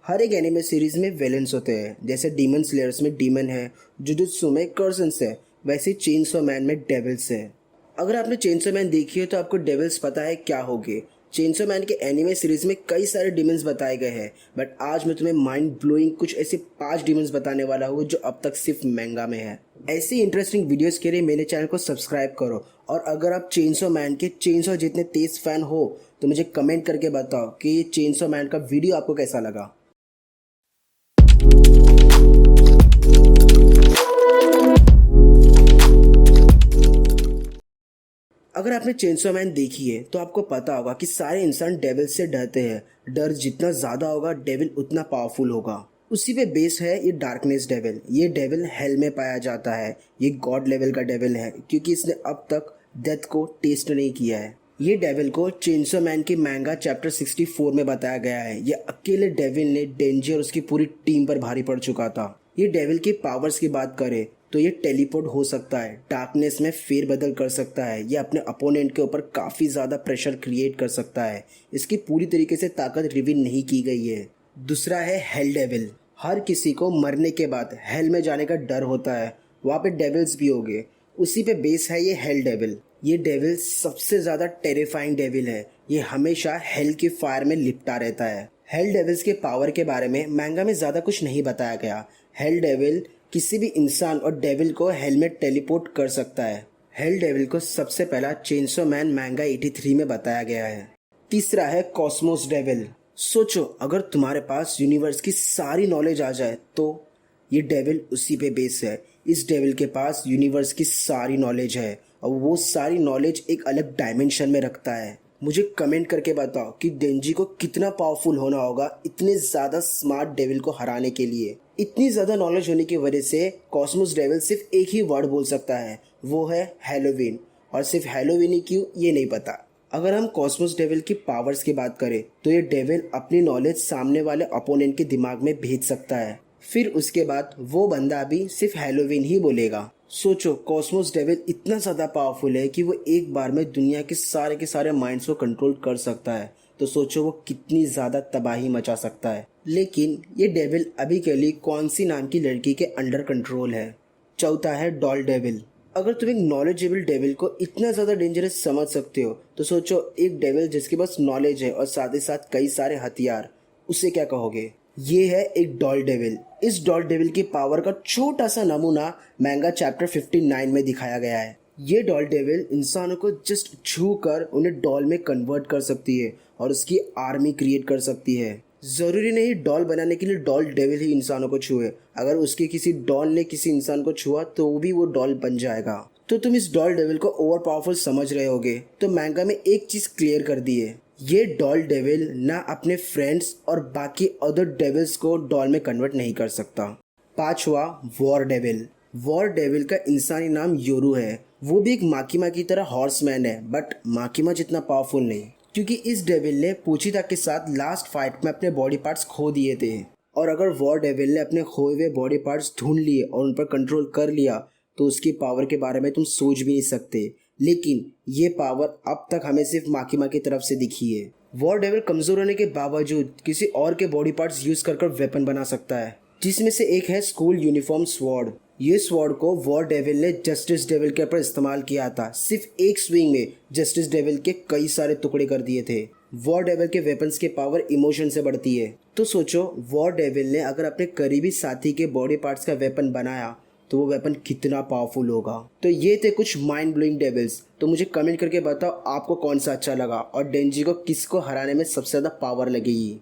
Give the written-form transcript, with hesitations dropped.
हर एक anime series में villains होते हैं। जैसे डीमन स्लेयर्स में डीमन है, जुजुत्सु में कर्सन्स है, वैसे चेनसो मैन में डेविल्स है। अगर आपने चेनसो मैन देखी है तो आपको डेविल्स पता है क्या होगे। चेनसो मैन के एनिमे सीरीज में कई सारे डीमंस बताए गए हैं, बट आज मैं तुम्हें माइंड ब्लोइंग कुछ ऐसे 5 डीमंस बताने वाला हूँ जो अब तक सिर्फ मैंगा में है। ऐसी इंटरेस्टिंग वीडियोस के लिए मेरे चैनल को सब्सक्राइब करो, और अगर आप चेनसो मैन के चेनसो जितने तेज फैन हो तो मुझे कमेंट करके बताओ कि ये चेनसो मैन का वीडियो आपको कैसा लगा। अगर आपने चेनसो मैन देखी है तो आपको पता होगा कि सारे इंसान डेविल से डरते हैं। डर जितना ज़्यादा होगा डेविल उतना पावरफुल होगा। उसी पे बेस है ये डार्कनेस डेविल। ये डेविल हेल में पाया जाता है। ये गॉड लेवल का डेविल है क्योंकि इसने अब तक डेथ को टेस्ट नहीं किया है। ये डेविल को चेनसो मैन के मैंगा चैप्टर 64 में बताया गया है। ये अकेले डेविल ने डेंजी और उसकी पूरी टीम पर भारी पड़ चुका था। ये डेविल की पावर्स की बात करें तो ये टेलीपोर्ट हो सकता है, डार्कनेस में फेरबदल कर सकता है, ये अपने अपोनेंट के ऊपर काफ़ी ज़्यादा प्रेशर क्रिएट कर सकता है। इसकी पूरी तरीके से ताकत रिवील नहीं की गई है। दूसरा है हेल डेविल। हर किसी को मरने के बाद हेल में जाने का डर होता है। वहाँ पे डेविल्स भी होंगे। उसी पे बेस है ये हेल डेविल। ये डेविल सबसे ज़्यादा टेरिफाइंग डेविल है। ये हमेशा हेल की फायर में लिपटा रहता है। हेल डेविल्स के पावर के बारे में मैंगा में ज़्यादा कुछ नहीं बताया गया। हेल डेविल किसी भी इंसान और डेविल को हेल में टेलीपोर्ट कर सकता है। हेल डेविल को सबसे पहला चेनसो मैन मैंगा 83 में बताया गया है। तीसरा है कॉस्मोस डेविल। सोचो, अगर तुम्हारे पास यूनिवर्स की सारी नॉलेज आ जाए तो ये डेविल उसी पे बेस है। इस डेविल के पास यूनिवर्स की सारी नॉलेज है और वो सारी नॉलेज एक अलग डायमेंशन में रखता है। मुझे कमेंट करके बताओ कि डेंजी को कितना पावरफुल होना होगा इतने ज़्यादा स्मार्ट डेविल को हराने के लिए। इतनी ज़्यादा नॉलेज होने की वजह से कॉस्मोस डेविल सिर्फ एक ही वर्ड बोल सकता है, वो है हैलोवीन। और सिर्फ हैलोवीन ही क्यों ये नहीं पता। अगर हम कॉस्मोस डेविल की पावर्स की बात करें तो ये डेविल अपनी नॉलेज सामने वाले अपोनेंट के दिमाग में भेज सकता है। फिर उसके बाद वो बंदा भी सिर्फ हैलोवीन ही बोलेगा। सोचो, कॉस्मोस डेविल इतना ज़्यादा पावरफुल है कि वो एक बार में दुनिया के सारे माइंड्स को कंट्रोल कर सकता है। तो सोचो वो कितनी ज़्यादा तबाही मचा सकता है। लेकिन ये डेविल अभी के लिए कौन सी नाम की लड़की के अंडर कंट्रोल है। चौथा है डॉल डेविल। अगर तुम एक नॉलेजेबल डेविल को इतना ज़्यादा डेंजरस समझ सकते हो तो सोचो एक डेविल जिसके पास नॉलेज है और साथ ही साथ कई सारे हथियार, उसे क्या कहोगे। ये है एक डॉल डेविल। इस डॉल डेविल की पावर का छोटा सा नमूना मैंगा चैप्टर 59 में दिखाया गया है। ये डॉल डेविल इंसानों को जस्ट छू कर उन्हें डॉल में कन्वर्ट कर सकती है और उसकी आर्मी क्रिएट कर सकती है। ज़रूरी नहीं डॉल बनाने के लिए डॉल डेविल ही इंसानों को छुए। अगर उसके किसी डॉल ने किसी इंसान को छुआ तो भी वो डॉल बन जाएगा। तो तुम इस डॉल डेविल को ओवर पावरफुल समझ रहे होगे तो मैंगा में एक चीज़ क्लियर कर दी है। ये डॉल डेविल ना अपने फ्रेंड्स और बाकी अदर डेविल्स को डॉल में कन्वर्ट नहीं कर सकता। पांचवा, वॉर डेविल। वॉर डेविल का इंसानी नाम योरू है। वो भी एक माकिमा की तरह हॉर्समैन है, बट माकिमा जितना पावरफुल नहीं, क्योंकि इस डेविल ने पूचिता के साथ लास्ट फाइट में अपने बॉडी पार्ट्स खो दिए थे। और अगर वॉर डेविल ने अपने खोए हुए बॉडी पार्ट्स ढूंढ लिए और उन पर कंट्रोल कर लिया तो उसकी पावर के बारे में तुम सोच भी नहीं सकते। लेकिन ये पावर अब तक हमें सिर्फ माकिमा की तरफ से दिखी है। वॉर डेविल कमजोर होने के बावजूद किसी और के बॉडी पार्ट्स यूज कर वेपन बना सकता है, जिसमें से एक है स्कूल यूनिफॉर्म स्वॉर्ड। ये स्वॉर्ड को वॉर डेविल ने जस्टिस डेविल के ऊपर इस्तेमाल किया था। सिर्फ एक स्विंग में जस्टिस डेविल के कई सारे टुकड़े कर दिए थे। वॉर डेविल के वेपन्स के पावर इमोशन से बढ़ती है। तो सोचो वॉर डेविल ने अगर अपने करीबी साथी के बॉडी पार्ट्स का वेपन बनाया तो वो वेपन कितना पावरफुल होगा। तो ये थे कुछ माइंड ब्लोइंग डेविल्स। तो मुझे कमेंट करके बताओ आपको कौन सा अच्छा लगा और डेंजी को किसको हराने में सबसे ज़्यादा पावर लगेगी।